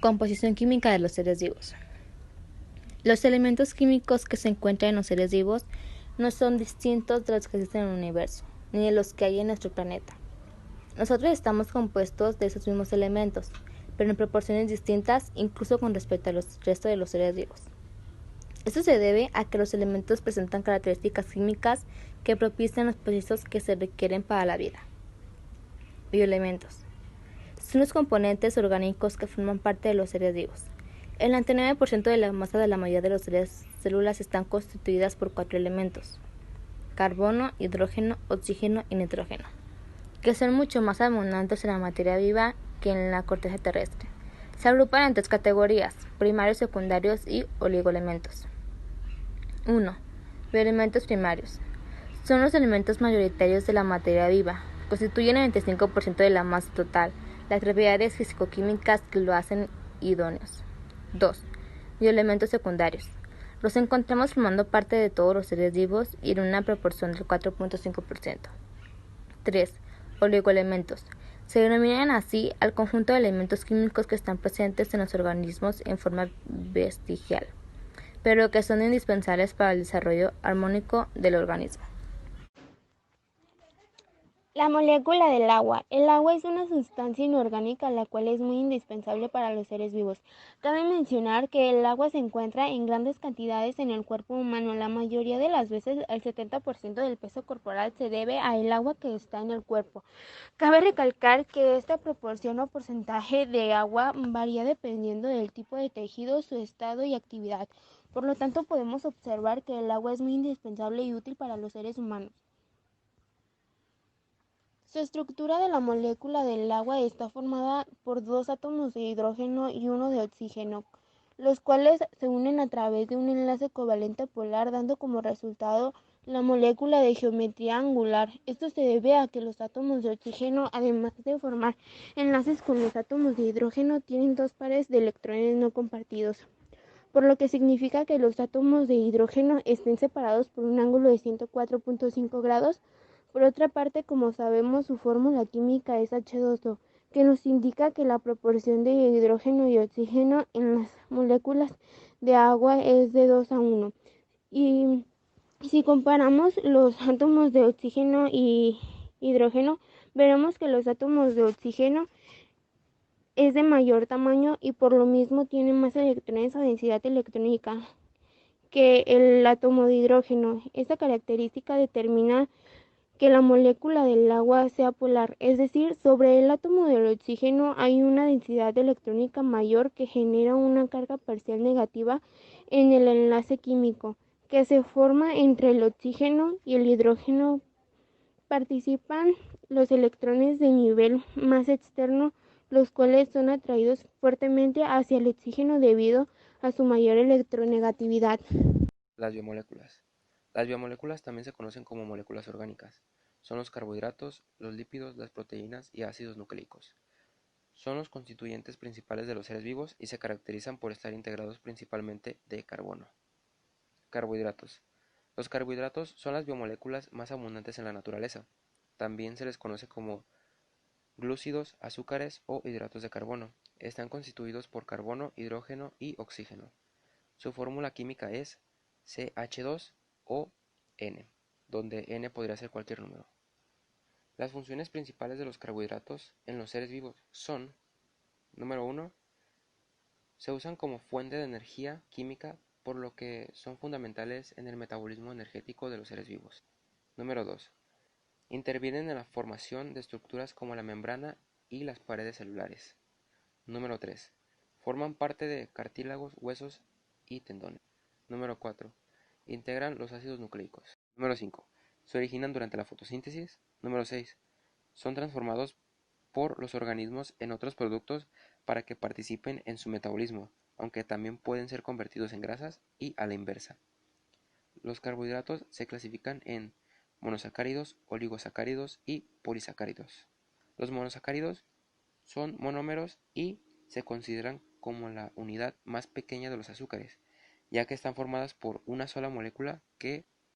Composición química de los seres vivos. Los elementos químicos que se encuentran en los seres vivos no son distintos de los que existen en el universo, ni de los que hay en nuestro planeta. Nosotros estamos compuestos de esos mismos elementos, pero en proporciones distintas, incluso con respecto al resto de los seres vivos. Esto se debe a que los elementos presentan características químicas que propician los procesos que se requieren para la vida. Bioelementos. Son los componentes orgánicos que forman parte de los seres vivos. El 99% de la masa de la mayoría de las células están constituidas por 4 elementos: carbono, hidrógeno, oxígeno y nitrógeno, que son mucho más abundantes en la materia viva que en la corteza terrestre. Se agrupan en 3 categorías: primarios, secundarios y oligoelementos. 1. Bioelementos primarios. Son los elementos mayoritarios de la materia viva. Constituyen el 25% de la masa total. Las propiedades físico-químicas que lo hacen idóneos. 2. Bioelementos secundarios. Los encontramos formando parte de todos los seres vivos y en una proporción del 4.5%. 3. Oligoelementos. Se denominan así al conjunto de elementos químicos que están presentes en los organismos en forma vestigial, pero que son indispensables para el desarrollo armónico del organismo. La molécula del agua. El agua es una sustancia inorgánica la cual es muy indispensable para los seres vivos. Cabe mencionar que el agua se encuentra en grandes cantidades en el cuerpo humano. La mayoría de las veces el 70% del peso corporal se debe al agua que está en el cuerpo. Cabe recalcar que esta proporción o porcentaje de agua varía dependiendo del tipo de tejido, su estado y actividad. Por lo tanto, podemos observar que el agua es muy indispensable y útil para los seres humanos. Su estructura de la molécula del agua está formada por 2 átomos de hidrógeno y 1 de oxígeno, los cuales se unen a través de un enlace covalente polar, dando como resultado la molécula de geometría angular. Esto se debe a que los átomos de oxígeno, además de formar enlaces con los átomos de hidrógeno, tienen 2 pares de electrones no compartidos, por lo que significa que los átomos de hidrógeno estén separados por un ángulo de 104.5 grados. Por otra parte, como sabemos, su fórmula química es H2O, que nos indica que la proporción de hidrógeno y oxígeno en las moléculas de agua es de 2 a 1. Y si comparamos los átomos de oxígeno y hidrógeno, veremos que los átomos de oxígeno es de mayor tamaño y por lo mismo tiene más electrones o densidad electrónica que el átomo de hidrógeno. Esta característica determina que la molécula del agua sea polar, es decir, sobre el átomo del oxígeno hay una densidad electrónica mayor que genera una carga parcial negativa en el enlace químico que se forma entre el oxígeno y el hidrógeno. Participan los electrones de nivel más externo, los cuales son atraídos fuertemente hacia el oxígeno debido a su mayor electronegatividad. Las biomoléculas. Las biomoléculas también se conocen como moléculas orgánicas. Son los carbohidratos, los lípidos, las proteínas y ácidos nucleicos. Son los constituyentes principales de los seres vivos y se caracterizan por estar integrados principalmente de carbono. Carbohidratos. Los carbohidratos son las biomoléculas más abundantes en la naturaleza. También se les conoce como glúcidos, azúcares o hidratos de carbono. Están constituidos por carbono, hidrógeno y oxígeno. Su fórmula química es CH2O N, donde N podría ser cualquier número. Las funciones principales de los carbohidratos en los seres vivos son: número 1. Se usan como fuente de energía química, por lo que son fundamentales en el metabolismo energético de los seres vivos. Número 2. Intervienen en la formación de estructuras como la membrana y las paredes celulares. Número 3. Forman parte de cartílagos, huesos y tendones. Número 4. Integran los ácidos nucleicos. Número 5. Se originan durante la fotosíntesis. Número 6. Son transformados por los organismos en otros productos para que participen en su metabolismo, aunque también pueden ser convertidos en grasas y a la inversa. Los carbohidratos se clasifican en monosacáridos, oligosacáridos y polisacáridos. Los monosacáridos son monómeros y se consideran como la unidad más pequeña de los azúcares, ya que están formadas por una sola molécula que